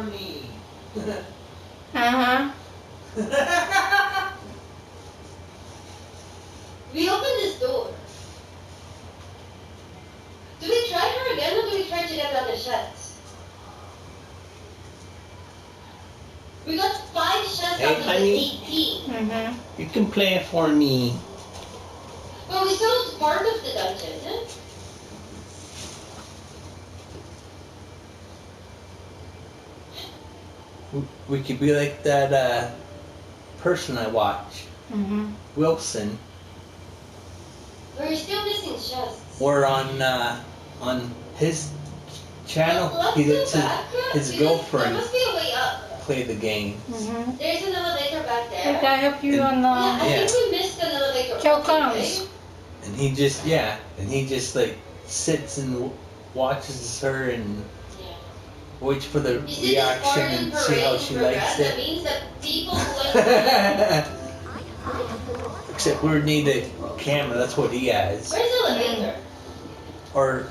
for me. Uh-huh. We opened this door. Do we try her again or do we try to get another chest? We got 5 chests Hey, out of the honey. 18. Mm-hmm. You can play it for me. But we still have part of the dungeon, eh? We could be like that person I watch, Mm-hmm. Wilson. We're still missing chests. Or on his channel, Let's he go lets back. his There girlfriend must be a way up. play the game. Mm-hmm. There's an elevator back there. Can I help you on Yeah, the... I think we missed an elevator. Joe Okay, comes. And he just like sits and watches her and Yeah. waits for the You see this reaction Spartan and see how parade she program? likes That it. means that people who Except we need a camera, that's what he has. Where's the elevator? Or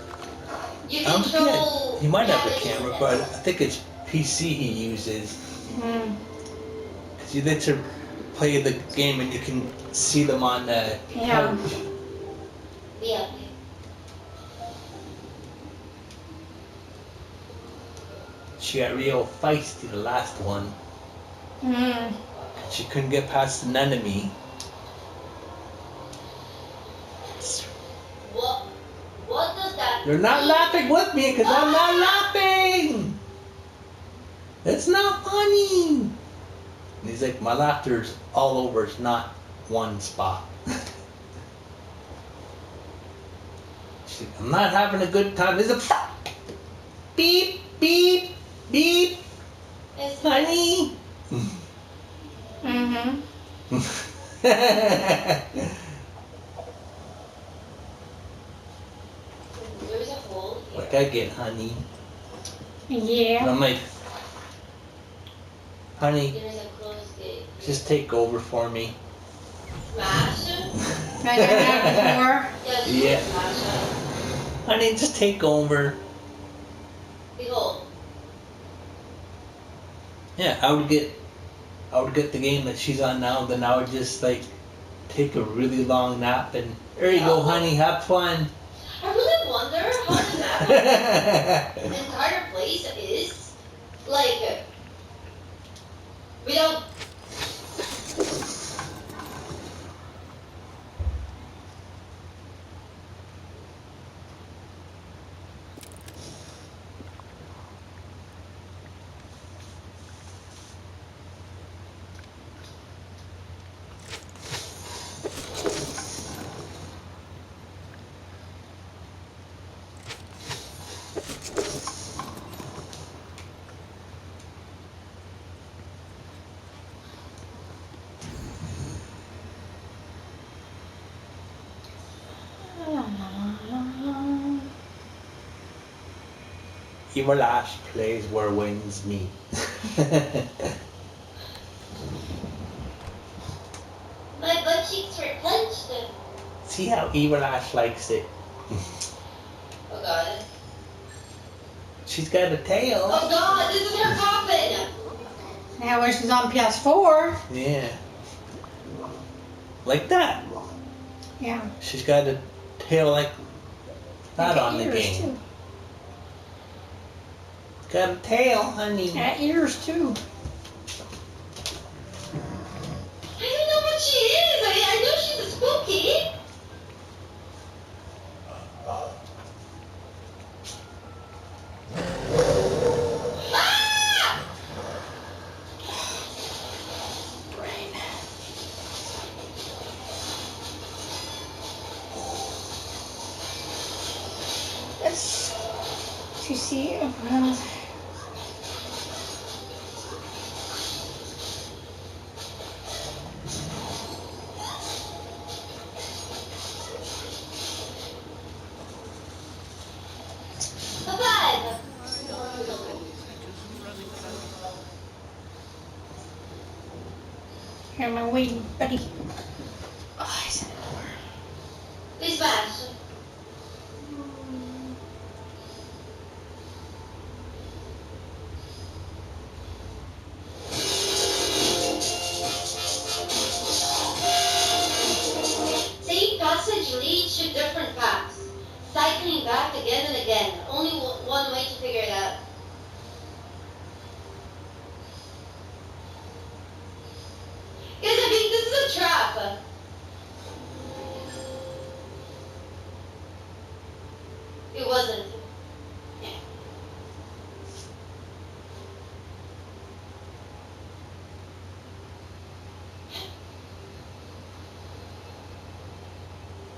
You I don't think control... he might have yeah, a camera, but I think it's PC he uses. Mm. Because you let her play the game and you can see them on the Yeah. couch. Yeah. She got real feisty the last one. Mm. She couldn't get past an enemy. What does that You're not mean? laughing with me because I'm not laughing. It's not funny. And he's like, my laughter's all over. It's not one spot. She's like, I'm not having a good time. There's a beep, beep, beep. It's Honey. Mm-hmm. There's a hole here. Like I get honey. And Yeah. I'm like, honey, There's a closed gate. just take over for me. Smash? I done that Yeah, just Yeah. smash Honey, just take over. it. Behold. Yeah, I would get the game that she's on now, then I would just like take a really long nap and there you go, honey, have fun. I really wonder how the map of the entire place is like without Evil Ash plays where winds meet. my butt cheeks were clenched. See how Evil Ash likes it. Oh god. She's got a tail. Oh god, this is her coffin! Now when she's on PS4. Yeah. Like that. Yeah. She's got a tail like that on the Ears, game. too. Got a tail, honey. Got ears too. I don't know what she is. I know she's a spooky. Ah! Brain. Let's. Do you see? A 5. Here am I waiting, buddy. Oh, I said We smash. back again and again. Only one way to figure it out. Guys, I mean, this is a trap. It wasn't.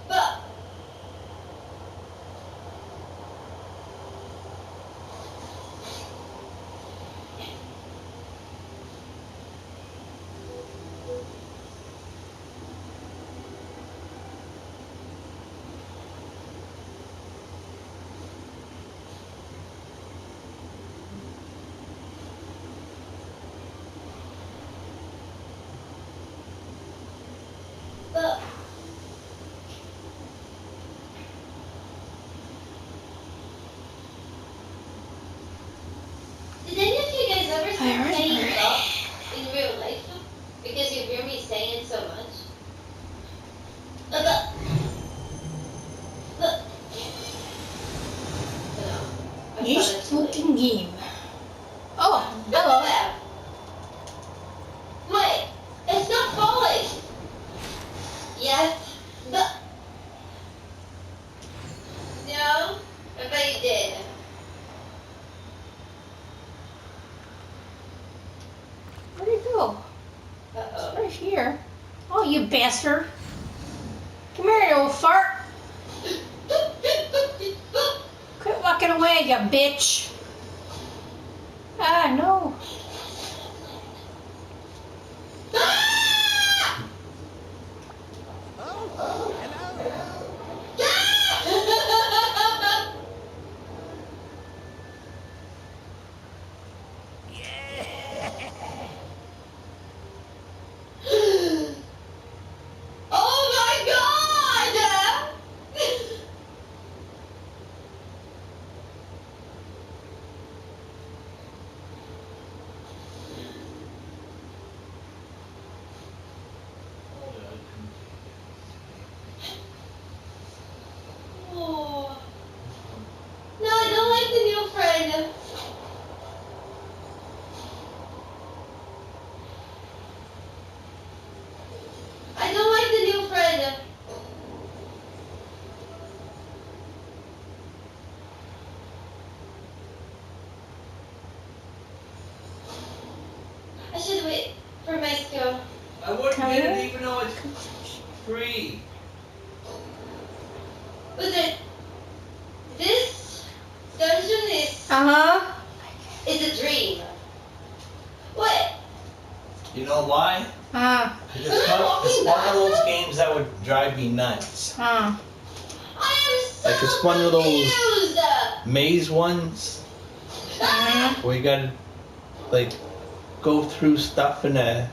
But But did any of you guys ever start saying "the" in real life? Because you hear me saying it so much. The. No. Use looking game. Oh, hello. Wait, it's not falling. Yes. The. No, I bet you did. Where'd it go? Uh-oh. Right here. Oh, you bastard. Come here, you old fart. Quit walking away, you bitch. Ah, no. Oh my god! Oh. No, I don't like the new friend. I don't like the new friend. I should wait for my skill. I wouldn't get it even though it's free. Was it this dungeon is Uh-huh. a dream? What? You know why? It's one of those games that would drive me nuts. I am so Like it's one of those confused. maze ones where you gotta like go through stuff in a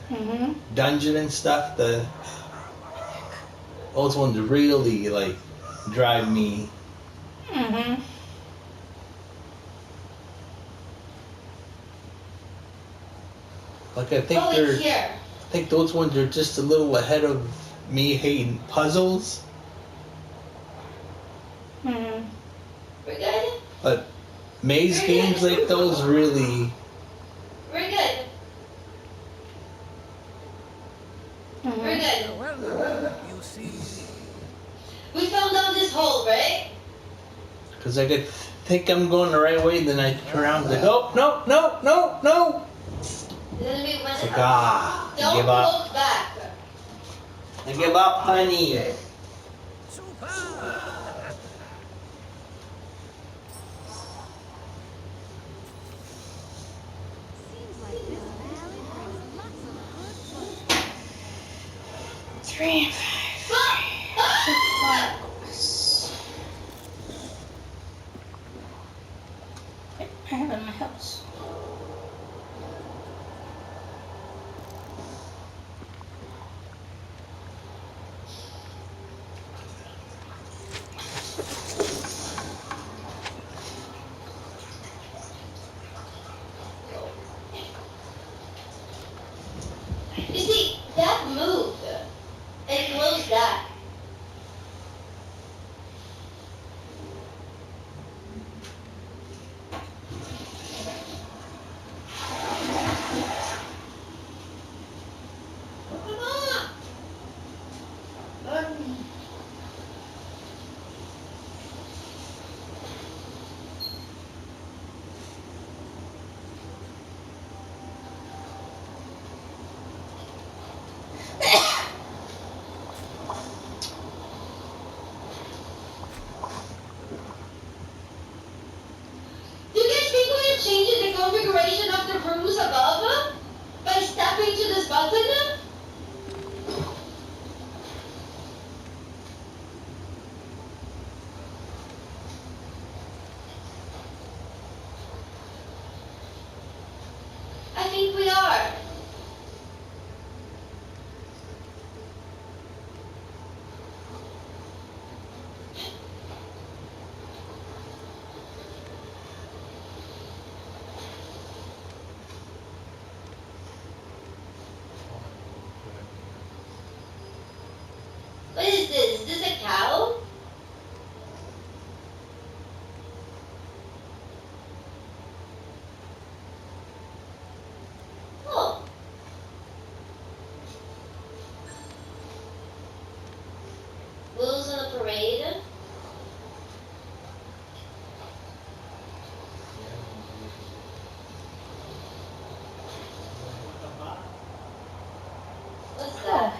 dungeon and stuff. Those ones really like drive me. Like I think Oh, it's here. I think those ones are just a little ahead of me hating puzzles. We're good? But maze games like those really. We're good. We're good. You see. We found out this hole, right? Because I could think I'm going the right way, then I turn around and like, oh, no, no, no, no. Then we went Like, up. I Don't give up. look back. I give up, honey. Super. Seems like this valley brings lots of good fun. 3 and 5. I have it in my house. You see, that moved. It closed that.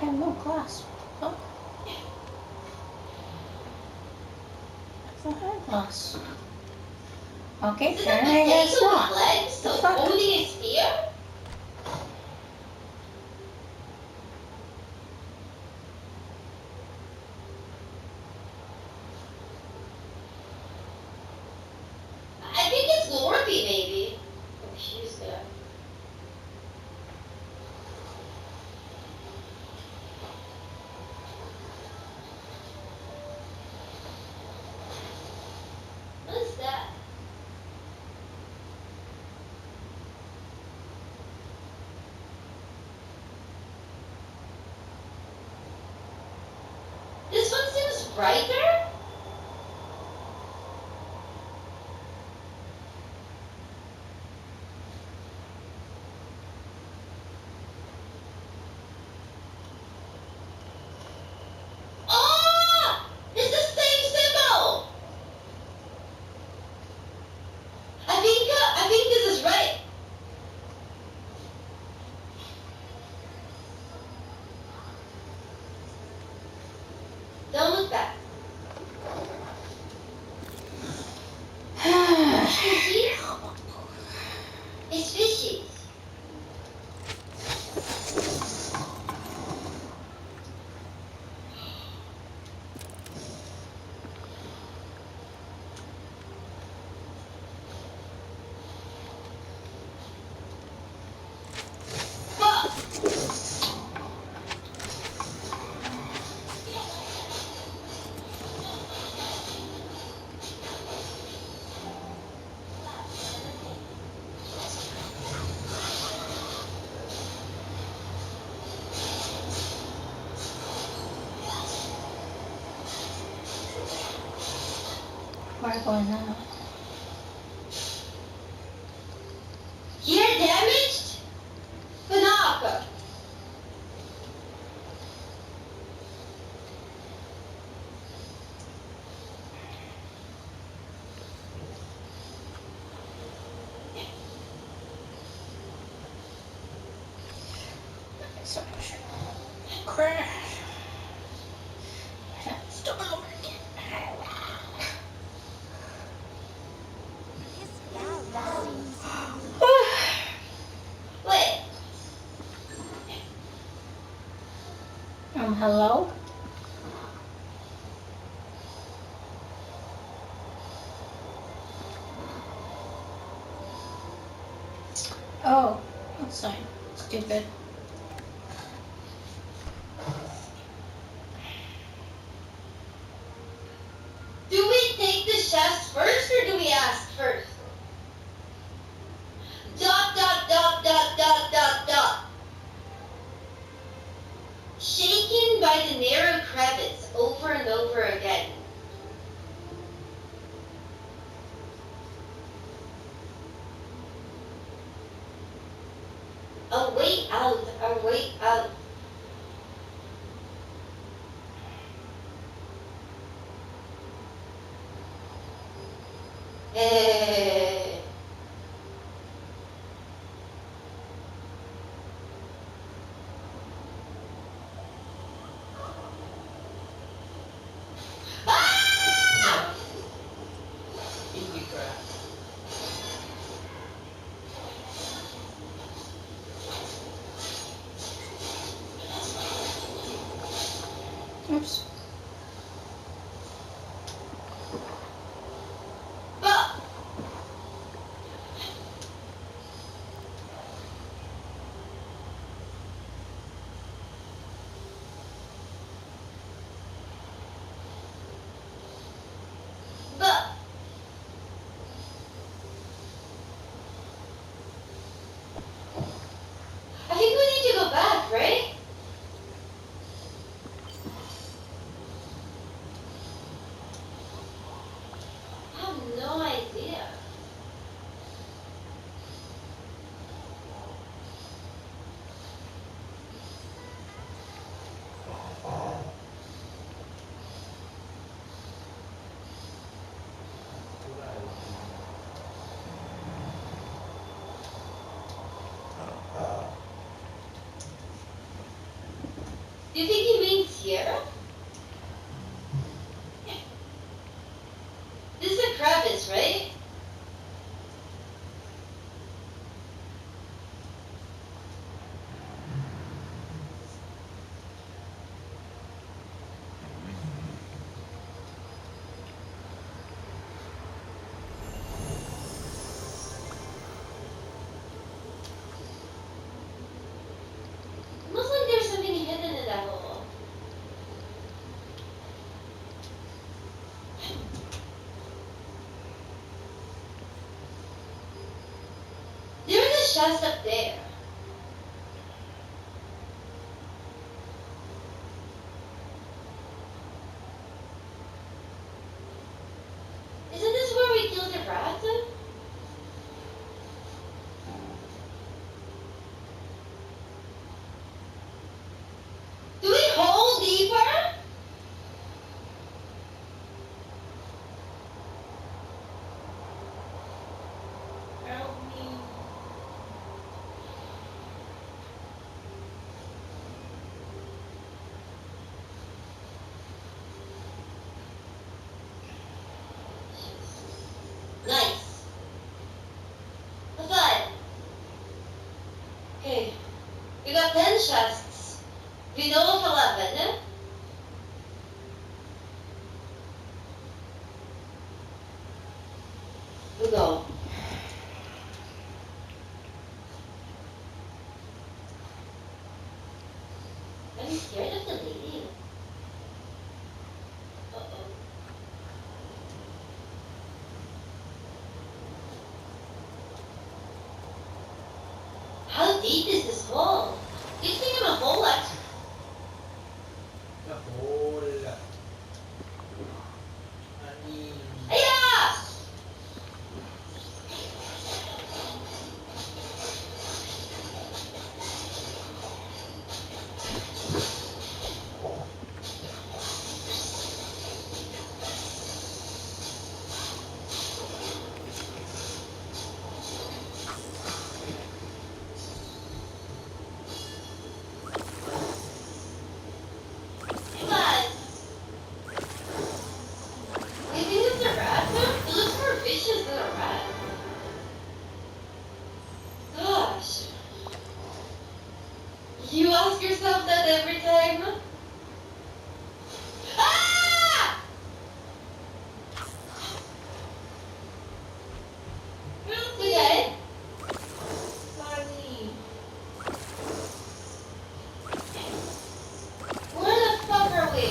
have no glass. Oh. I thought I had glass. Okay, Is it a apparently that's potato with not. legs so The fuck? holding a spear? I think it's Lorby, maybe. Oh, she's there. What is that? This one seems brighter? Oh! It's the same symbol! I think this is right. Don't look back. Fishy? It's fishy. Fuck! Where are we going now? Gear damaged? Panaka. So crash. Stop over again. This valley seems Wait. Hello? Oh, outside. Stupid. Do we take the chefs first or do we ask first? Dot dot dot dot dot dot dot. Shaken by the narrow crevice over and over again. A way out, a way out. Eh. Ah! Easy crap. Oops. But You think he means here? This is a crevice, right? Looks like there's something hidden in that hole. There is a chest up there. Isn't this where we killed the rat? Do we hole deeper? Help me. Nice. Fun. Okay. We got 10 chests. We know of 11. We go. I'm scared of the lady. Uh-oh. How deep is this hole? You think I'm a hole expert? The hole. Honey. Yeah! Come on. You think it's a rat? It looks more vicious than a rat. Gosh. You ask yourself that every time? Ah! Okay. Honey. Where the fuck are we?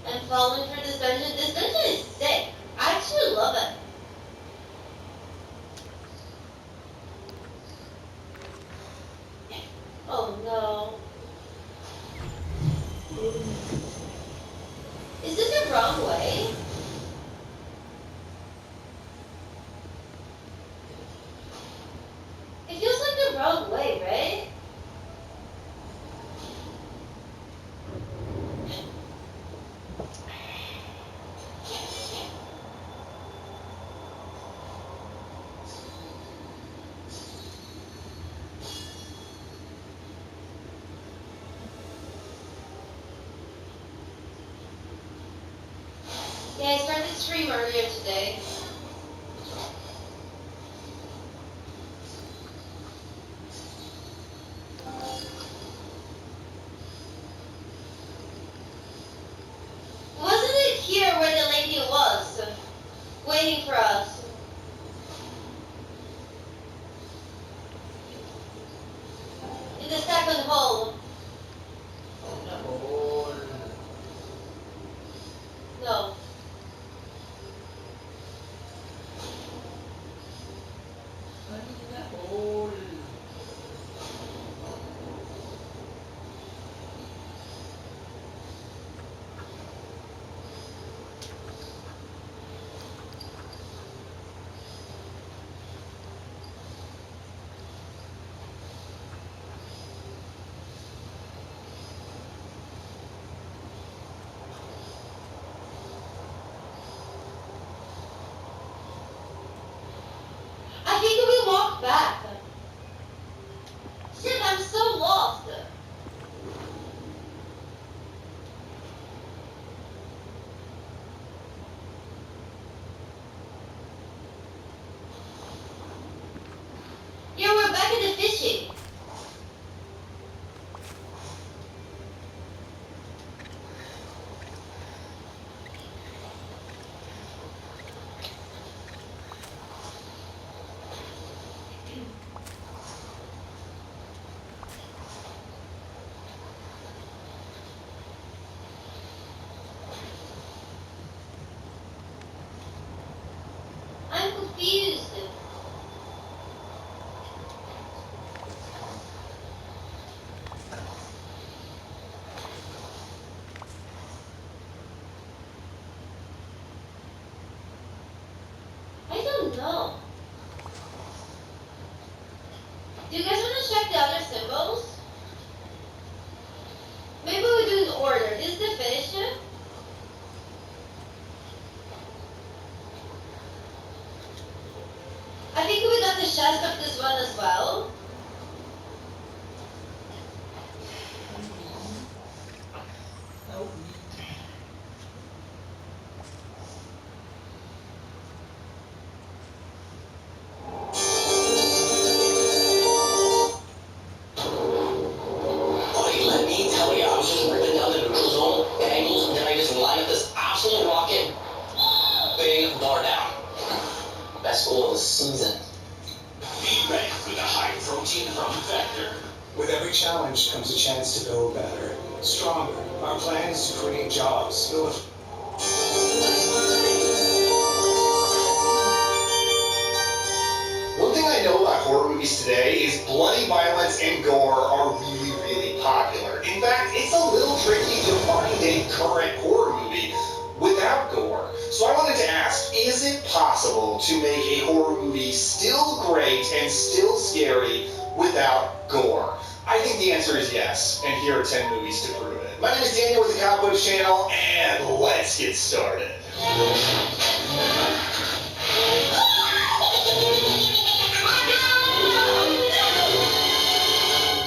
I'm falling for this dungeon. This dungeon is sick. I actually love it. Oh no. Is this the wrong way? It feels like the wrong way, right? Yeah, I started stream earlier today. Wasn't it here where the lady was? Waiting for us. In the second hole. The hole. No. Do you guys want to check the other symbols? Maybe we do in order. This is the finish. I think we got the chest of this one as well. Nope. Buddy, let me tell you, I was just ripping down the neutral zone, angles, and then I just lined up this absolute rocket. Bang, bar down. Best goal of the season. Be ready for the high-protein rum factor. With every challenge comes a chance to build better, stronger. Our plan is to create jobs, build One thing I know about horror movies today is bloody violence and gore are really, really popular. In fact, it's a little tricky to find a current horror movie without gore. So I wanted to ask, is it possible to make a horror movie still great and still scary without gore? I think the answer is yes, and here are 10 movies to prove it. My name is Daniel with the Cowboys Channel, and let's get started.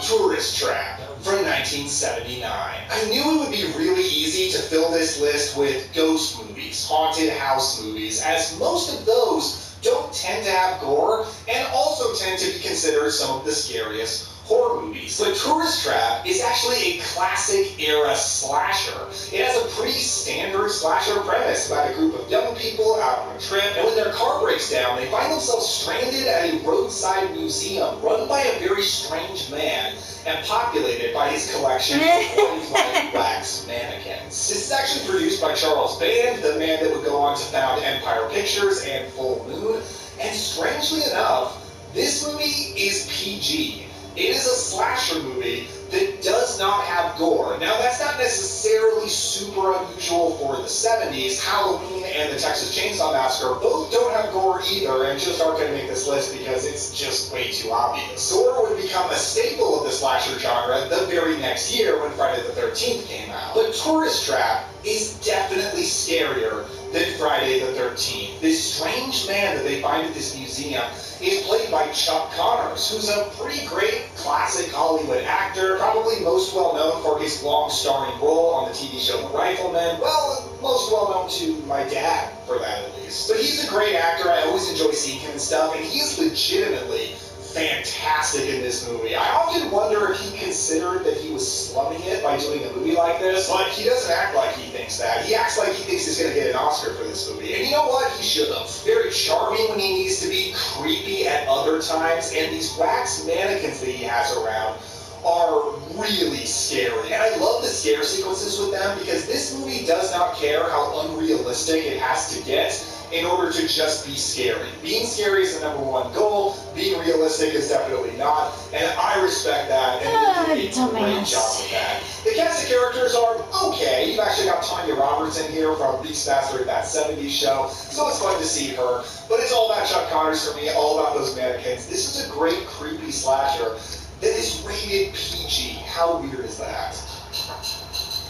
Tourist Trap from 1979. I knew it would be really easy to fill this list with ghost movies, haunted house movies, as most of those don't tend to have gore and also tend to be considered some of the scariest horror movies. But Tourist Trap is actually a classic era slasher. It has a pretty standard slasher premise about a group of young people out on a trip, and when their car breaks down, they find themselves stranded at a roadside museum run by a very strange man and populated by his collection of lifelike wax mannequins. This is actually produced by Charles Band, the man that would go on to found Empire Pictures and Full Moon, and strangely enough, this movie is PG. It is a slasher movie that does not have gore. Now, that's not necessarily super unusual for the 70s. Halloween and the Texas Chainsaw Massacre both don't have gore either and just aren't going to make this list because it's just way too obvious. Gore would become a staple of the slasher genre the very next year when Friday the 13th came out. But Tourist Trap is definitely scarier than Friday the 13th. This strange man that they find at this museum is played by Chuck Connors, who's a pretty great classic Hollywood actor, probably most well known for his long starring role on the TV show The Rifleman. Well, most well known to my dad for that at least. But he's a great actor. I always enjoy seeing him and stuff, and he is legitimately fantastic in this movie. I often wonder if he considered that he was slumming it by doing a movie like this, but he doesn't act like he thinks that. He acts like he thinks he's going to get an Oscar for this movie. And you know what? He should have. Very charming when he needs to be, creepy at other times, and these wax mannequins that he has around are really scary. And I love the scare sequences with them because this movie does not care how unrealistic it has to get in order to just be scary. Being scary is the #1 goal. Being realistic is definitely not. And I respect that. And they did a great job with that. The cast of characters are okay. You've actually got Tanya Roberts in here from Beastmaster at That 70s Show. So it's fun to see her. But it's all about Chuck Connors for me, all about those mannequins. This is a great creepy slasher that is rated PG. How weird is that?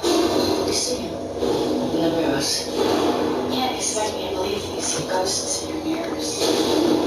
You see him in the mirrors. Can't expect me to believe you see ghosts in your mirrors.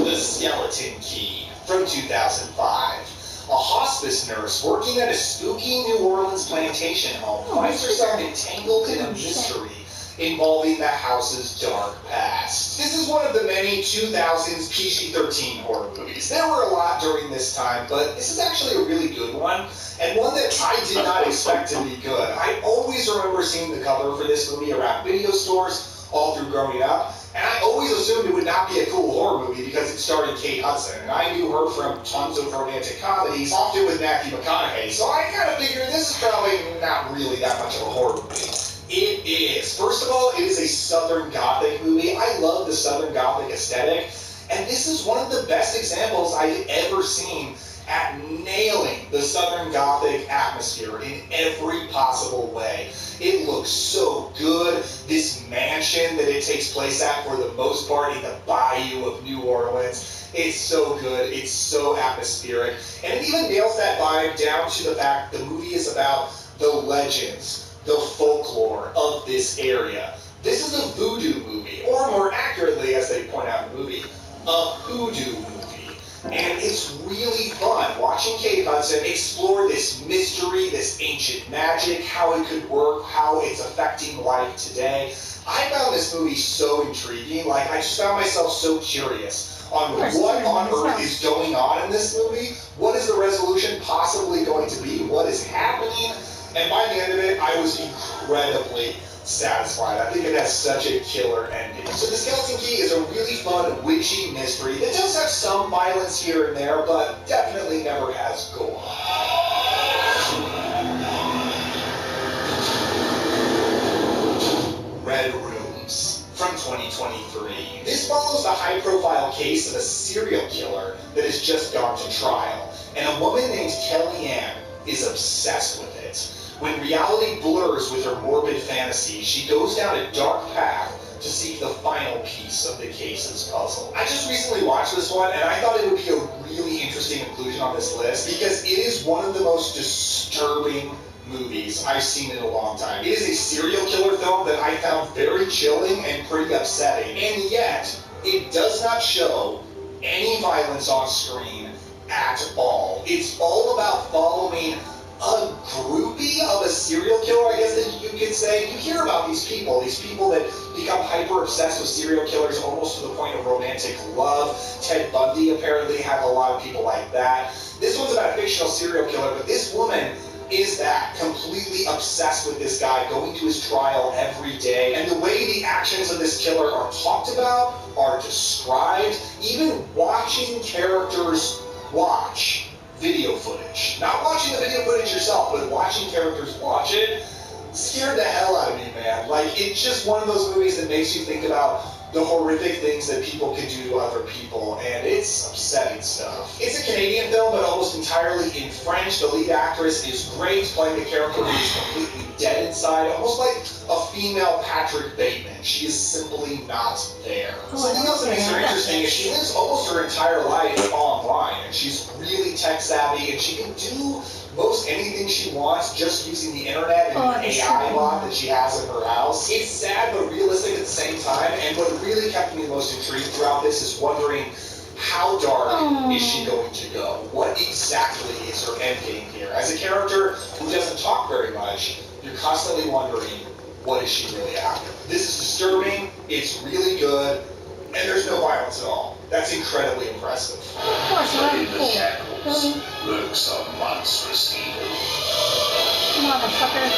The Skeleton Key from 2005. A hospice nurse working at a spooky New Orleans plantation home finds herself entangled in a mystery involving the house's dark past. This is one of the many 2000s PG-13 horror movies. There were a lot during this time, but this is actually a really good one, and one that I did not expect to be good. I always remember seeing the cover for this movie around video stores all through growing up, and I always assumed it would not be a cool horror movie because it starred Kate Hudson, and I knew her from tons of romantic comedies, often with Matthew McConaughey, so I kind of figured this is probably not really that much of a horror movie. It is. First of all, it is a Southern Gothic movie. I love the Southern Gothic aesthetic, and this is one of the best examples I've ever seen at nailing the Southern Gothic atmosphere in every possible way. It looks so good. This mansion that it takes place at, for the most part, in the bayou of New Orleans, It's so good, it's so atmospheric, and it even nails that vibe down to the fact the movie is about the legends, the folklore of this area. This is a voodoo movie, or more accurately, as they point out in the movie, a hoodoo movie. And it's really fun watching Kate Hudson explore this mystery, this ancient magic, how it could work, how it's affecting life today. I found this movie so intriguing. Like, I just found myself so curious on what on earth is going on in this movie. What is the resolution possibly going to be? What is happening? And by the end of it, I was incredibly satisfied. I think it has such a killer ending. So The Skeleton Key is a really fun, witchy mystery that does have some violence here and there, but definitely never has gore. Red Rooms from 2023. This follows the high-profile case of a serial killer that has just gone to trial, and a woman named Kellyanne is obsessed with it. When reality blurs with her morbid fantasy, she goes down a dark path to seek the final piece of the case's puzzle. I just recently watched this one, and I thought it would be a really interesting inclusion on this list because it is one of the most disturbing movies I've seen in a long time. It is a serial killer film that I found very chilling and pretty upsetting, and yet it does not show any violence on screen at all. It's all about following a groupie of a serial killer, I guess that you could say. You hear about these people that become hyper-obsessed with serial killers almost to the point of romantic love. Ted Bundy apparently had a lot of people like that. This one's about a fictional serial killer, but this woman is that, completely obsessed with this guy, going to his trial every day. And the way the actions of this killer are talked about, are described, even watching characters watch video footage. Not watching the video footage yourself, but watching characters watch it, scared the hell out of me, man. Like, it's just one of those movies that makes you think about the horrific things that people can do to other people, and it's upsetting stuff. It's a Canadian film, but almost entirely in French. The lead actress is great, playing a character who is completely dead inside, almost like a female Patrick Bateman. She is simply not there. Something else that makes her interesting is she lives almost her entire life online, and she's really tech savvy, and she can do most anything she wants just using the internet and an AI bot that she has in her house. It's sad but realistic at the same time, and what really kept me most intrigued throughout this is wondering how dark is she going to go? What exactly is her end game here? As a character who doesn't talk very much, you're constantly wondering, what is she really after? This is disturbing, it's really good, and there's no violence at all. That's incredibly impressive. Of course, I In like the cool. shadows lurks a monstrous evil. Motherfucker.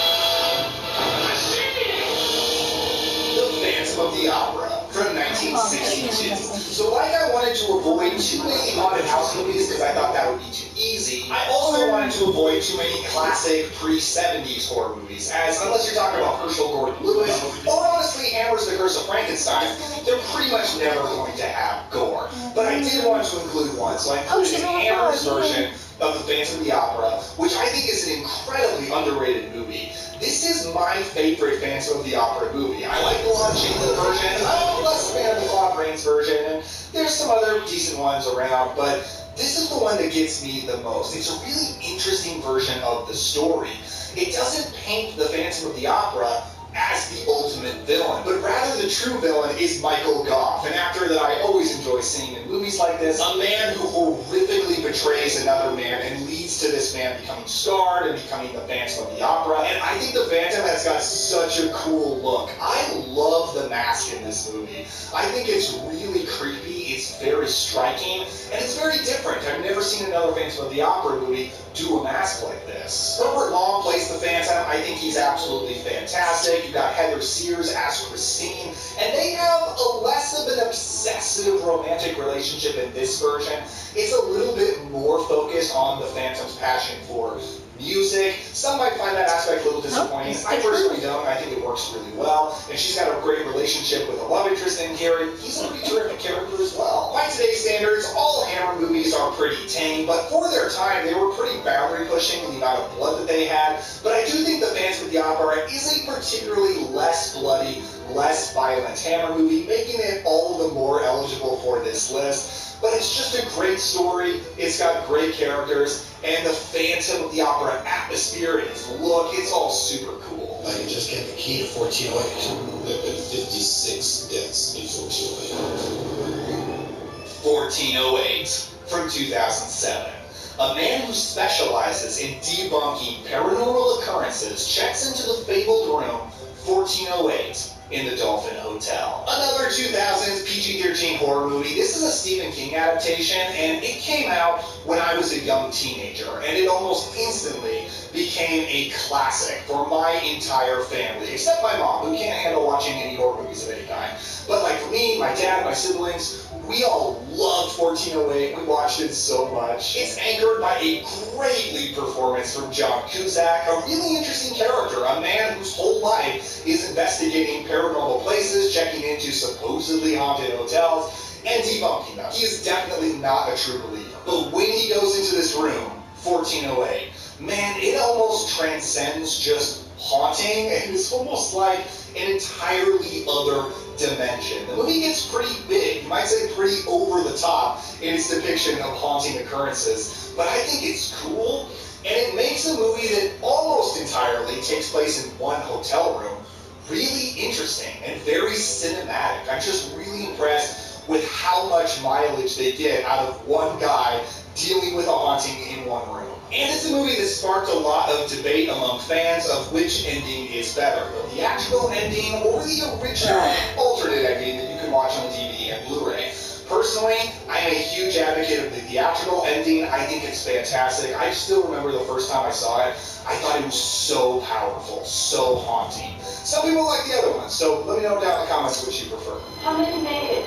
The Phantom of the Opera from 1962. So like I wanted to avoid too many haunted house movies because I thought that would be too easy, I also wanted to avoid too many classic pre-70s horror movies, as unless you're talking about Herschel Gordon Lewis, or honestly Hammer's The Curse of Frankenstein, they're pretty much never going to have gore. But I did want to include one, so I included Hammer's version of The Phantom of the Opera, which I think is an incredibly underrated movie. This is my favorite Phantom of the Opera movie. I like the Lon Chaney version. I'm less a fan of the Claude Rains version, and there's some other decent ones around, but this is the one that gets me the most. It's a really interesting version of the story. It doesn't paint the Phantom of the Opera as the ultimate villain, but rather the true villain is Michael Gough, an actor that I always enjoy seeing in movies like this, a man who horrifically betrays another man and leads to this man becoming scarred and becoming the Phantom of the Opera. And I think the Phantom has got such a cool look. I love the mask in this movie. I think it's really creepy, it's very striking, and it's very different. I've never seen another Phantom of the Opera movie do a mask like this. Herbert Long plays the Phantom. I think he's absolutely fantastic. You've got Heather Sears as Christine, and they have a less of an obsessive romantic relationship in this version. It's a little bit more focused on the Phantom's passion for music. Some might find that aspect a little disappointing. I personally don't. I think it works really well. And she's got a great relationship with a love interest in here. He's a pretty terrific character as well. By today's standards, all Hammer movies are pretty tame, but for their time, they were pretty boundary pushing with the amount of blood that they had. But I do think The Phantom of the Opera is a particularly less bloody, less violent Hammer movie, making it all the more eligible for this list. but it's just a great story. It's got great characters, and the Phantom of the Opera atmosphere and its look, it's all super cool. I can just get the key to 1408. There have been 56 deaths in 1408. 1408 from 2007. A man who specializes in debunking paranormal occurrences checks into the fabled room 1408 in the Dolphin Hotel. Another 2000s PG-13 horror movie. This is a Stephen King adaptation, and it came out when I was a young teenager, and it almost instantly became a classic for my entire family, except my mom, who can't handle watching any horror movies of any kind. But like for me, my dad, my siblings, we all loved 1408. We watched it so much. It's anchored by a great lead performance from John Cusack, a really interesting character, a man whose whole life is investigating paranormal places, checking into supposedly haunted hotels, and debunking them. He is definitely not a true believer. But when he goes into this room, 1408, man, it almost transcends just haunting, and it's almost like an entirely other dimension. The movie gets pretty big, you might say pretty over the top in its depiction of haunting occurrences, but I think it's cool, and it makes a movie that almost entirely takes place in one hotel room really interesting and very cinematic. I'm just really impressed with how much mileage they get out of one guy dealing with a haunting in one room. And it's a movie that sparked a lot of debate among fans of which ending is better, the theatrical ending or the original alternate ending that you can watch on DVD and Blu-ray. Personally, I'm a huge advocate of the theatrical ending. I think it's fantastic. I still remember the first time I saw it. I thought it was so powerful, so haunting. Some people like the other one, so let me know down in the comments which you prefer. How many made it?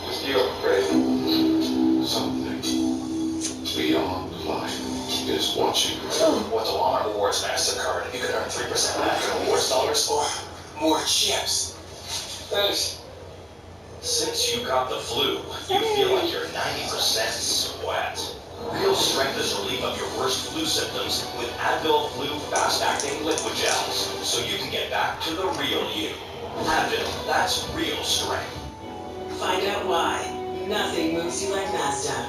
With you, Ray. Something beyond life is watching. With the Walmart Rewards MasterCard, you could earn 3% back in rewards dollars or more chips. Thanks. Since you got the flu, you feel like you're 90% sweat. Real strength is relief of your worst flu symptoms with Advil Flu fast-acting liquid gels, so you can get back to the real you. Advil, that's real strength. Find out why. Nothing moves you like Mazda.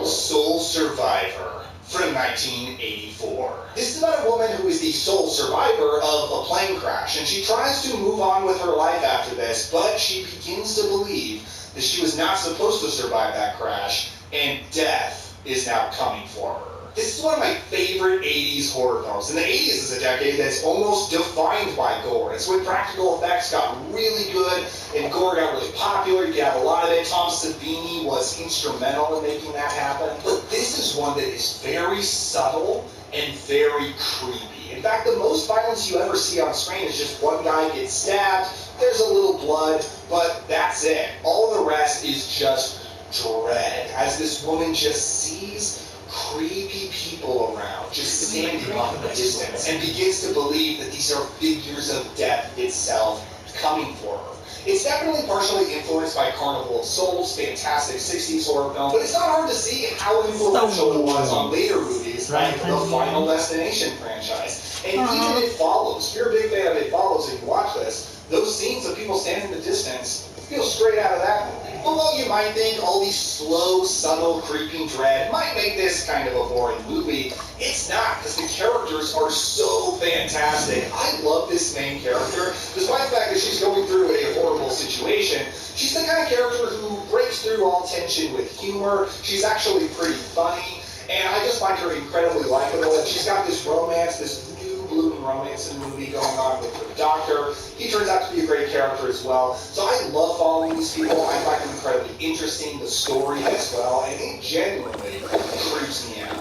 Sole Survivor from 1984. This is about a woman who is the sole survivor of a plane crash, and she tries to move on with her life after this, but she begins to believe that she was not supposed to survive that crash, and death is now coming for her. This is one of my favorite 80s horror films. And the 80s is a decade that's almost defined by gore. It's when practical effects got really good and gore got really popular. You could have a lot of it. Tom Savini was instrumental in making that happen. But this is one that is very subtle and very creepy. In fact, the most violence you ever see on screen is just one guy gets stabbed, there's a little blood, but that's it. All the rest is just dread, as this woman just sees creepy people around, just standing off in the distance, and begins to believe that these are figures of death itself coming for her. It's definitely partially influenced by Carnival of Souls, fantastic 60s horror film, but it's not hard to see how influential it was on later movies like the Final Destination franchise. And even It Follows, if you're a big fan of It Follows and you watch this, those scenes of people standing in the distance feel straight out of that movie. But while you might think all these slow, subtle, creeping dread might make this kind of a boring movie, it's not, because the characters are so fantastic. I love this main character, despite the fact that she's going through a horrible situation. She's the kind of character who breaks through all tension with humor. She's actually pretty funny, and I just find her incredibly likable. And she's got this romance, this blooming romance in the movie going on with her doctor. He turns out to be a great character as well. So I love following these people. I find them incredibly interesting, the story as well, and it genuinely creeps me out.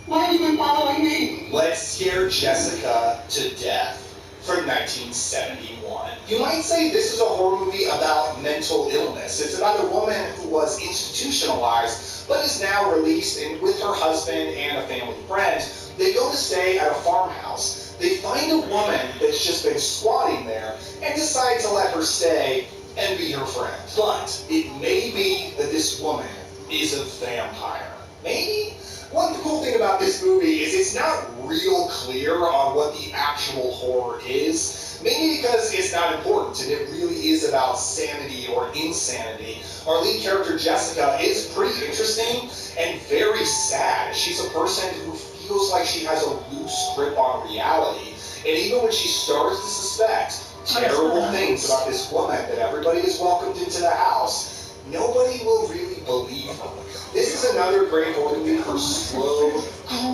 Why have you been following me? Let's Scare Jessica to Death from 1971. You might say this is a horror movie about mental illness. It's about a woman who was institutionalized but is now released, and with her husband and a family friend, they go to stay at a farmhouse They find a woman that's just been squatting there and decide to let her stay and be her friend. But it may be that this woman is a vampire. Maybe? One cool thing about this movie is it's not real clear on what the actual horror is. Maybe because it's not important and it really is about sanity or insanity. Our lead character Jessica is pretty interesting and very sad. She's a person who feels like she has a loose grip on reality. And even when she starts to suspect terrible things about this woman that everybody is welcomed into the house, nobody will really believe her. This is another great horror movie for slow,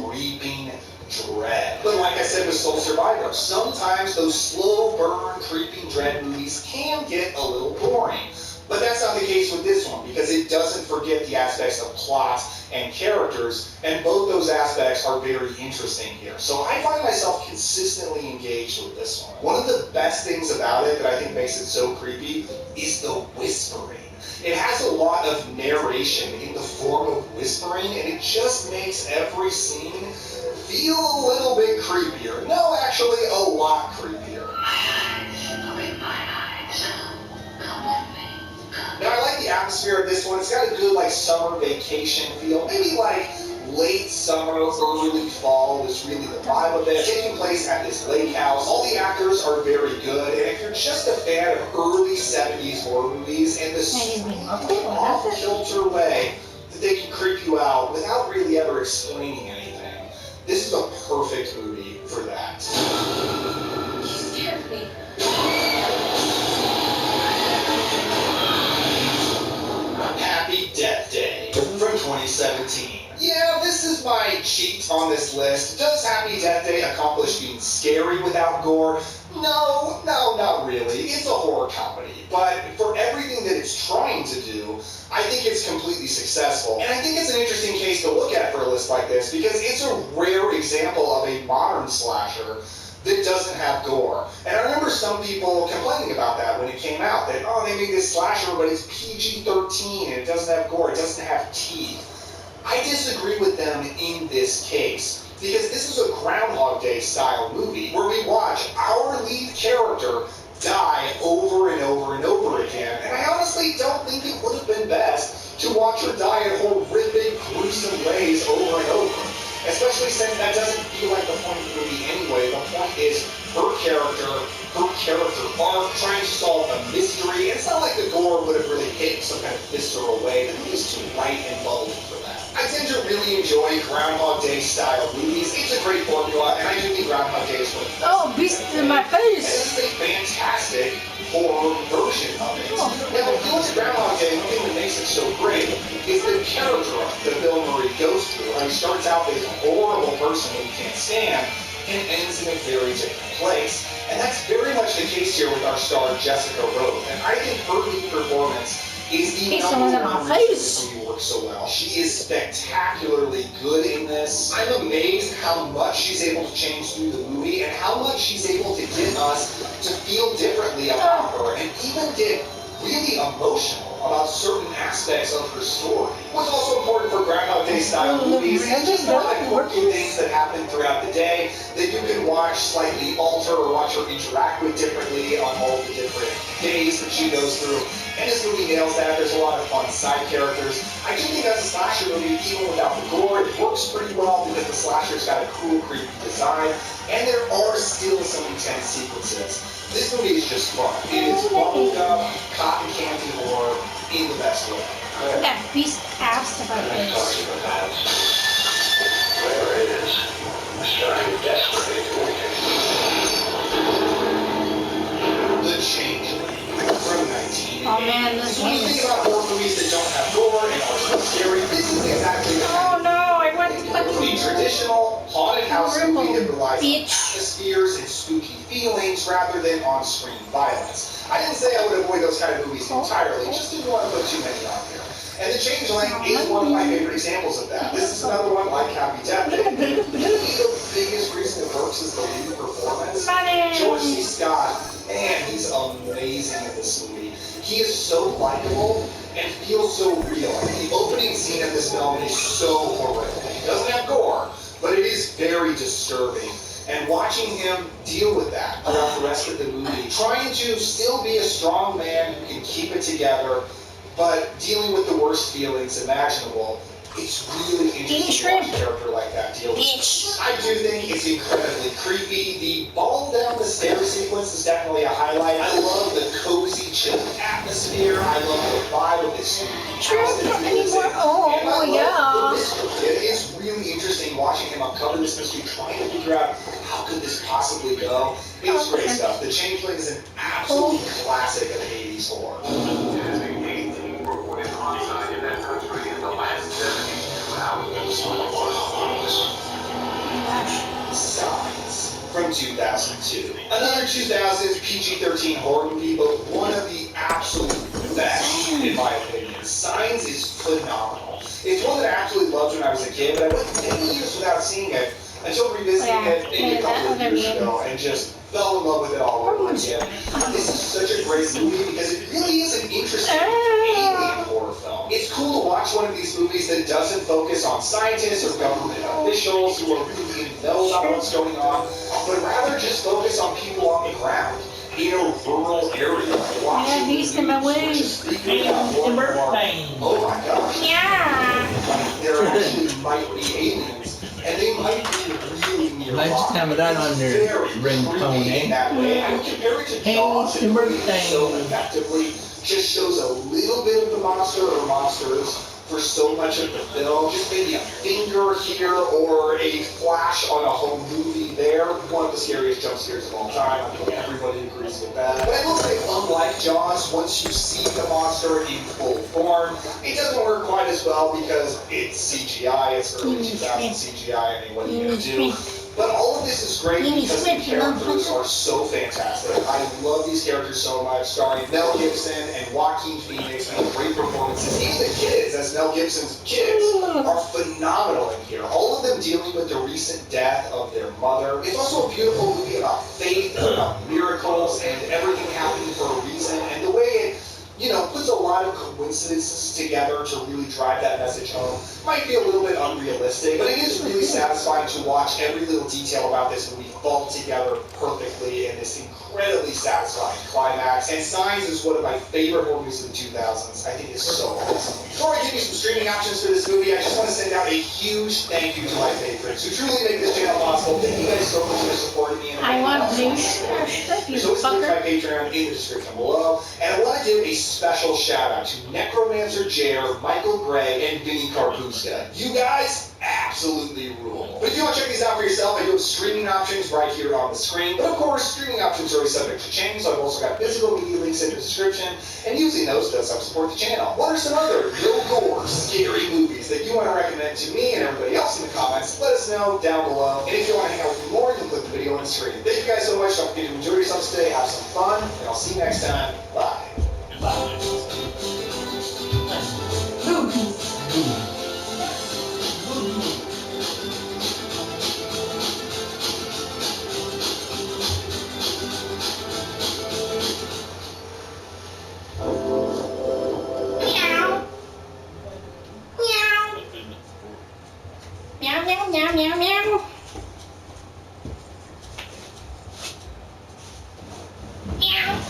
creeping dread. But like I said with Soul Survivor, sometimes those slow burn, creeping dread movies can get a little boring. But that's not the case with this one, because it doesn't forget the aspects of plot and characters, and both those aspects are very interesting here. So I find myself consistently engaged with this one. One of the best things about it that I think makes it so creepy is the whispering. It has a lot of narration in the form of whispering, and it just makes every scene feel a little bit creepier. No, actually, a lot creepier. Now, I like the atmosphere of this one. It's got a good, like, summer vacation feel. Maybe, like, late summer, early fall is really the vibe of it. Taking place at this lake house. All the actors are very good. And if you're just a fan of early 70s horror movies and the sweet, off-kilter way that they can creep you out without really ever explaining anything, this is a perfect movie for that. Happy Death Day from 2017. Yeah, this is my cheat on this list. Does Happy Death Day accomplish being scary without gore? No, not really. It's a horror comedy. But for everything that it's trying to do, I think it's completely successful. And I think it's an interesting case to look at for a list like this, because it's a rare example of a modern slasher that doesn't have gore. And I remember some people complaining about that when it came out, that, oh, they made this slasher, but it's PG-13, and it doesn't have gore, it doesn't have teeth. I disagree with them in this case, because this is a Groundhog Day style movie where we watch our lead character die over and over and over again, and I honestly don't think it would have been best to watch her die in horrific, gruesome ways over and over. Especially since that doesn't feel like the point of the movie anyway. The point is her character arc, trying to solve a mystery. And it's not like the gore would have really hit some kind of visceral way. The movie's too light and bubbly for that. I tend to really enjoy Groundhog Day style movies. It's a great formula, and I do think Groundhog Day is one of the best. Oh, beast in my face! And this is a fantastic horror version of it. Now, if you look at Groundhog Day, one thing that makes it so great is the character arc that Bill Murray goes through. He starts out as a horrible person that he can't stand and ends in a very different place. And that's very much the case here with our star Jessica Rose. And I think her lead performance is the number one reason this movie works so well. She is spectacularly good in this. I'm amazed how much she's able to change through the movie and how much she's able to get us to feel differently about her and even get really emotional about certain aspects of her story. What's also important for Groundhog Day style movies is just more like quirky things that happen throughout the day that you can watch slightly alter or watch her interact with differently on all the different days that she goes through. And this movie nails that. There's a lot of fun side characters. I do think as a slasher movie, even without the gore, it works pretty well because the slasher's got a cool, creepy design, and there are still some intense sequences. This movie is just fun. It is bubblegum, cotton candy horror in the best way. That beast asked about this. Whatever it is, starting desperately to weaken. The Changeling from 1988. Oh man, this When you game think is... about horror movies that don't have gore and are so scary, this is exactly the Oh no, I went to the fucking... traditional haunted house movie that relies on bitch. atmospheres and spooky feelings rather than on-screen violence. I didn't say I would avoid those kind of movies entirely, just didn't want to put too many on here. And The Changeling is one of my favorite examples of that. This is another one like Happy Death Day. Maybe the biggest reason it works is the lead performance. George C. Scott, man, he's amazing in this movie. He is so likable and feels so real. The opening scene of this film is so horrific. It doesn't have gore, but it is very disturbing. And watching him deal with that throughout the rest of the movie, trying to still be a strong man who can keep it together, but dealing with the worst feelings imaginable, it's really interesting to watch a character like that deal with it. I do think it's incredibly creepy. The ball down the stairs sequence is definitely a highlight. I love the cozy, chill atmosphere. I love the vibe of this house that he lives in. Oh, yeah. The mystery. It is really interesting watching him uncover this mystery, trying to figure out how could this possibly go. It's great stuff. The Changeling is an absolute classic of 80s horror. Signs from 2002. Another 2000s PG-13 horror movie, but one of the absolute best, in my opinion. Signs is phenomenal. It's one that I absolutely loved when I was a kid, but I went many years without seeing it until revisiting it maybe a couple of years ago and just fell in love with it all over again. This is such a great movie because it really is an interesting alien horror film. It's cool to watch one of these movies that doesn't focus on scientists or government officials who are really in the know about what's going on, but rather just focus on people on the ground in a rural area. Watching these are my ways. Oh my gosh. Yeah. There actually might be aliens, and they might be really nearby. I just have that on their ringtone, eh? And compared to Jaws, it really so effectively just shows a little bit of the monster or monsters for so much of the film. Just maybe a finger here or a flash on a home movie there. One of the scariest jump scares of all time. I think everybody agrees with that. But I will say, unlike Jaws, once you see the monster in full form, it doesn't work quite as well because it's CGI. It's early 2000 CGI. I mean, what are you going to do? But all of this is great because the characters are so fantastic. I love these characters so much, starring Mel Gibson and Joaquin Phoenix, and great performances. Even the kids, as Mel Gibson's kids, are phenomenal in here. All of them dealing with the recent death of their mother. It's also a beautiful movie about faith, about miracles, and everything happening for a reason. And the way it puts a lot of coincidences together to really drive that message home. Might be a little bit unrealistic, but it is really satisfying to watch every little detail about this movie fall together perfectly in this incredibly satisfying climax. And Signs is one of my favorite horror movies of the 2000s. I think it's so awesome. Before I give you some streaming options for this movie, I just want to send out a huge thank you to my patrons who truly make this channel possible. Thank you guys so much for supporting me. I want blue There's always a link to my Patreon in the description below. And I want to do a special shout out to Necromancer Jer, Michael Gray, and Vinny Carbuska. You guys absolutely rule. But if you want to check these out for yourself, I do have streaming options right here on the screen. But of course, streaming options are always subject to change, so I've also got physical media links in the description, and using those does help support the channel. What are some other real gore, scary movies that you want to recommend to me and everybody else in the comments? Let us know down below. And if you want to hang out with me more, you can click the video on the screen. Thank you guys so much. Don't forget to enjoy yourselves today, have some fun, and I'll see you next time. Bye. Meow, meow, meow, meow, meow. Meow.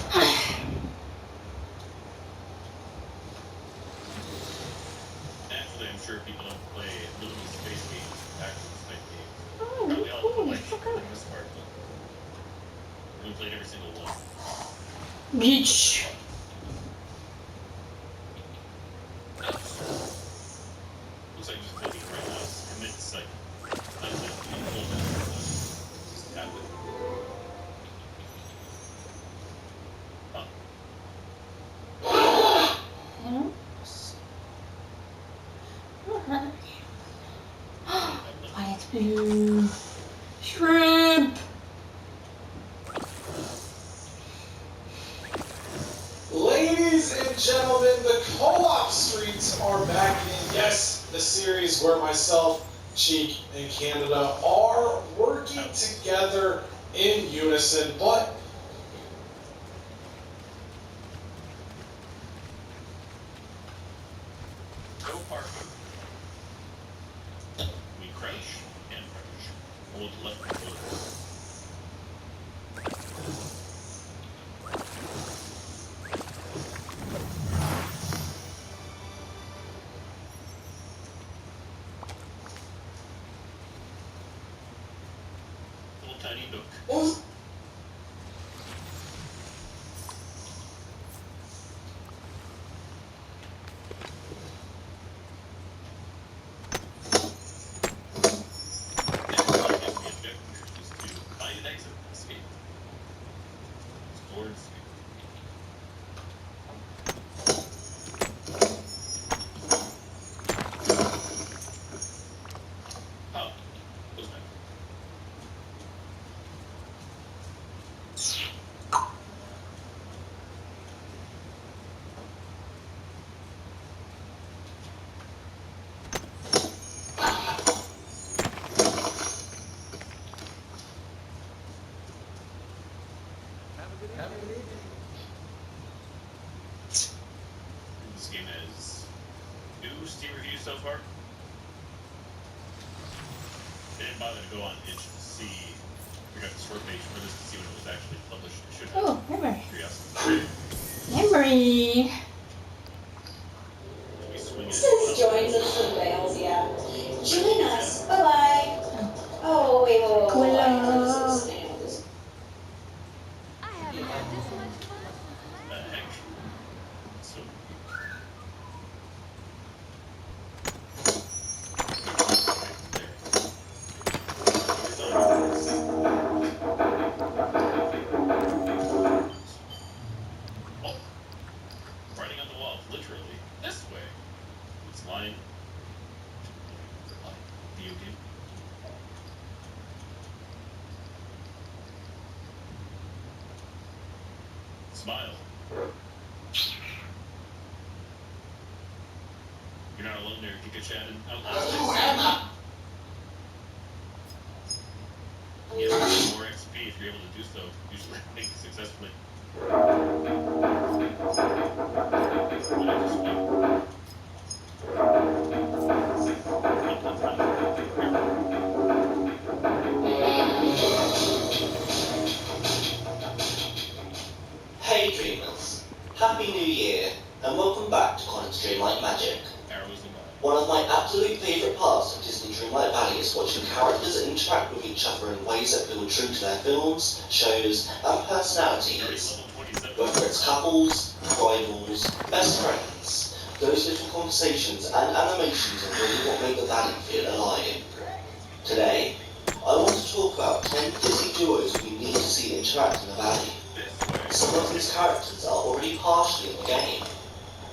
Actually, I'm sure people don't play little space games, actual space games. Oh, They all cool. like Fuck for the up. most part, but we played every single one. Bitch. Looks like just building right now. Commits like just have it. Quiet blue. Shrimp. Ladies and gentlemen, the co-op streets are back in. Yes, the series where myself, Cheek, and Canada are working together in unison, but No parking. We crouch and crouch. Hold left, hold Look. This game has 2 Steam reviews so far. I didn't bother to go on itch to see. I got the store page for this to see when it was actually published. It should have. Oh, memory. Curiosity. Memory. Since joins us from Wales, yeah. Join us. Bye-bye. Oh, wait. Cool. I haven't had this much fun since last. Heck. So. Writing on the wall, literally. This way. It's line. DOD. Smile. You're not alone there, Giga-chatting out loud. You get more XP if you're able to do so, usually I think successfully. But I just wait. Hey Dreamers, Happy New Year, and welcome back to Colin's Dreamlight Magic. One of my absolute favourite parts of Disney Dreamlight Valley is watching characters interact with each other in ways that feel true to their films, shows, and personalities. Whether it's couples, rivals, best friends, those little conversations and animations are really what make the Valley feel alive. Today, I want to talk about 10 Disney duos we need to see interact in the Valley. Some of these characters are already partially in the game,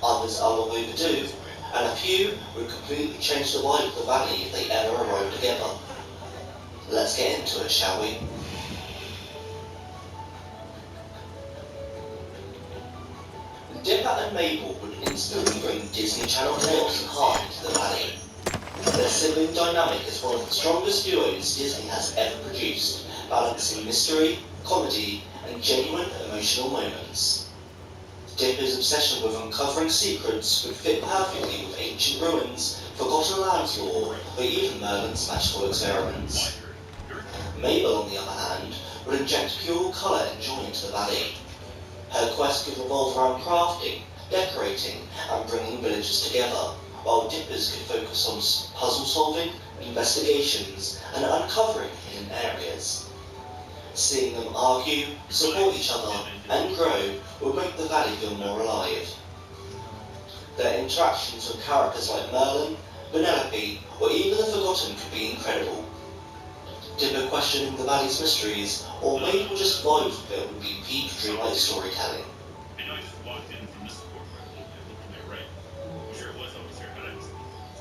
others are long overdue, and a few would completely change the vibe of the Valley if they ever arrived together. Let's get into it, shall we? Dipper and Mabel would instantly bring Disney Channel chaos and heart into the Valley. Their sibling dynamic is one of the strongest duos Disney has ever produced, balancing mystery, comedy, and genuine emotional moments. Dipper's obsession with uncovering secrets would fit perfectly with ancient ruins, forgotten lands lore, or even Merlin's magical experiments. Mabel, on the other hand, would inject pure colour and joy into the Valley. Her quest could revolve around crafting, decorating, and bringing villagers together, while Dipper's could focus on puzzle solving, investigations, and uncovering hidden areas. Seeing them argue, support each other, and grow would make the Valley feel more alive. Their interactions with characters like Merlin, Penelope, or even the Forgotten could be incredible. Dipper questioning the Valley's mysteries, or Mabel just vibes with it would be peak Dreamlight storytelling. I know I just walked in from this support for a little bit, looking there, right? I'm sure it was always here, but I was...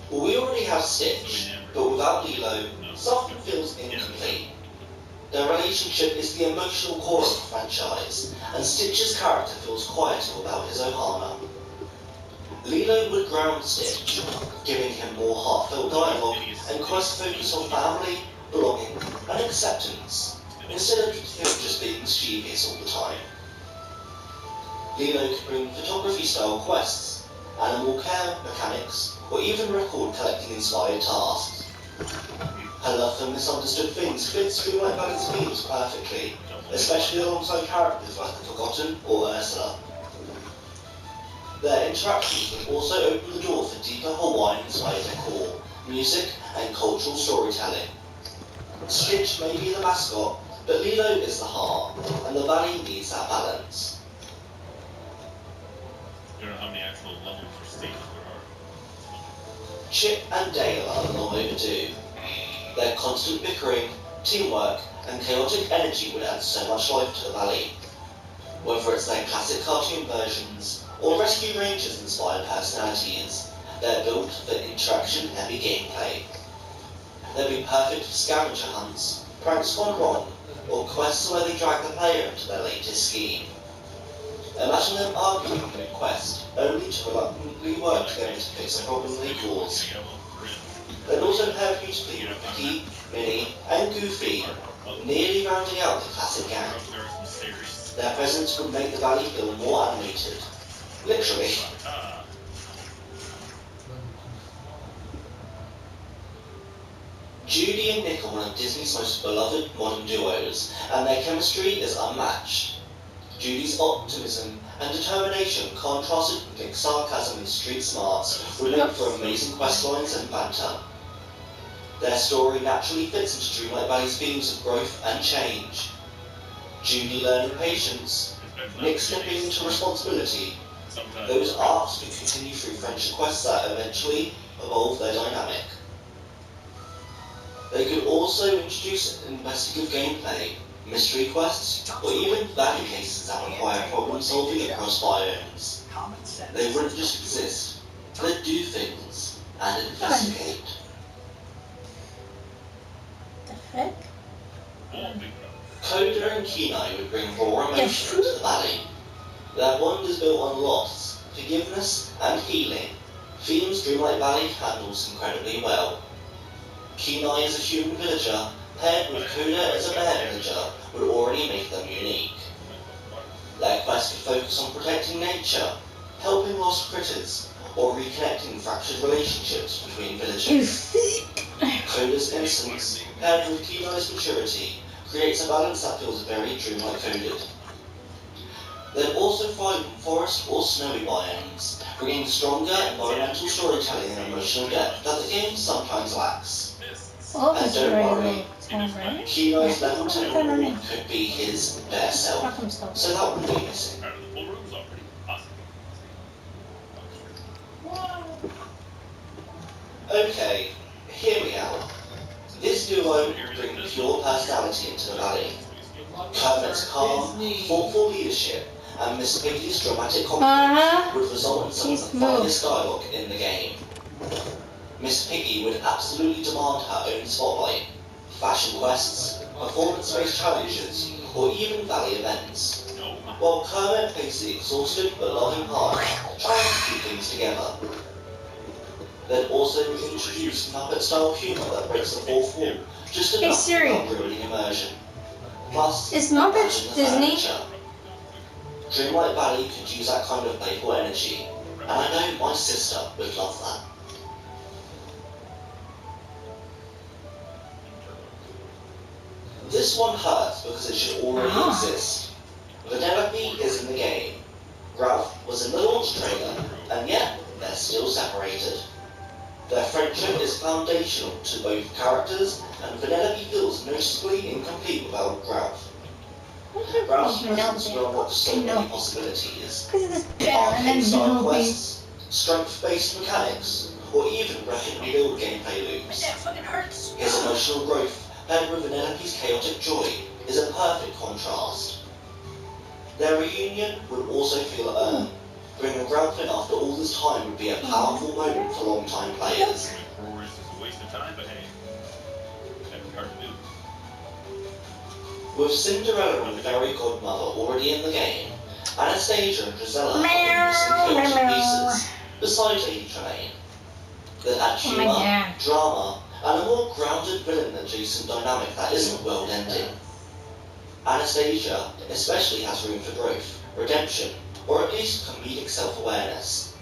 Well, we already have Stitch, but without Lilo, something feels incomplete. Their relationship is the emotional core of the franchise, and Stitch's character feels quieter without his Ohana. Lilo would ground Stitch, giving him more heartfelt dialogue and quest focus on family, belonging, and acceptance, instead of him just being mischievous all the time. Lilo could bring photography-style quests, animal care mechanics, or even record collecting inspired tasks. Her love for misunderstood things fits Dreamlight Valley's themes perfectly, especially alongside characters like the Forgotten or Ursula. Their interactions would also open the door for deeper Hawaiian-inspired decor, music, and cultural storytelling. Stitch may be the mascot, But Lilo is the heart, and the valley needs that balance. I don't know how many actual levels or stages there are. Chip and Dale are long overdue. Their constant bickering, teamwork, and chaotic energy would add so much life to the valley. Whether it's their classic cartoon versions, or Rescue Rangers-inspired personalities, they're built for interaction-heavy gameplay. They'll be perfect for scavenger hunts, pranks gone wrong, or quests where they drag the player into their latest scheme. Imagine them arguing in a quest, only to reluctantly work together to fix a problem they cause. They'd also pair beautifully with Mickey, Minnie, and Goofy, nearly rounding out the classic gang. Their presence would make the valley feel more animated. Literally. Judy and Nick are one of Disney's most beloved modern duos, and their chemistry is unmatched. Judy's optimism and determination contrasted with Nick's sarcasm and street smarts would make for amazing questlines and banter. Their story naturally fits into Dreamlight Valley's themes of growth and change. Judy learning patience, Nick stepping into responsibility. Those arcs could continue through friendship quests that eventually evolve their dynamic. They could also introduce investigative gameplay, mystery quests, or even value cases that require problem solving across biomes. They wouldn't just exist, they'd do things and investigate. The heck? Coda and Kenai would bring raw emotion to the valley. Their bond is built on loss, forgiveness, and healing, themes Dreamlight Valley handles incredibly well. Kenai as a human villager, paired with Coda as a bear villager, would already make them unique. Their quest could focus on protecting nature, helping lost critters, or reconnecting fractured relationships between villagers. Coda's innocence, paired with Kenai's maturity, creates a balance that feels very Dreamlight coded. They'd also thrive in forest or snowy biomes, bringing stronger environmental storytelling and emotional depth that the game sometimes lacks. Oh, And it's don't very worry, low. Kenai's level 10 reward could be his bear self, so that wouldn't be missing. Okay, here we are. This duo bring pure personality into the valley. Kermit's calm, thoughtful leadership and Miss Piggy's dramatic confidence would result in some of the finest dialogue in the game. Miss Piggy would absolutely demand her own spotlight. Fashion quests, performance-based challenges, or even valley events. While Kermit plays the exhausted but loving part, trying to keep things together. They'd also introduce Muppet-style humour that breaks the fourth wall, just enough without ruining immersion. Plus, is Muppets Disney? Dreamlight Valley could use that kind of playful energy, and I know my sister would love that. This one hurts because it should already exist. Vanellope is in the game. Ralph was in the launch trailer, and yet they're still separated. Their friendship is foundational to both characters, and Vanellope feels noticeably incomplete without Ralph. Ralph's presence will unlock so many possibilities. Arcade-style quests, strength-based mechanics, or even rapid rebuild gameplay loops. His emotional growth, paired with Vanellope's chaotic joy, is a perfect contrast. Their reunion would also feel earned. Bringing Ralph in after all this time would be a powerful moment for long-time players. Or is this a waste of time? But hey, that'd be hard to do. With Cinderella and Fairy Godmother already in the game, Anastasia and Drizella are missing chaotic pieces, besides Lady Tremaine. They'd add humour, drama, and a more grounded villain-adjacent dynamic that isn't world-ending. Anastasia especially has room for growth, redemption, or at least comedic self-awareness.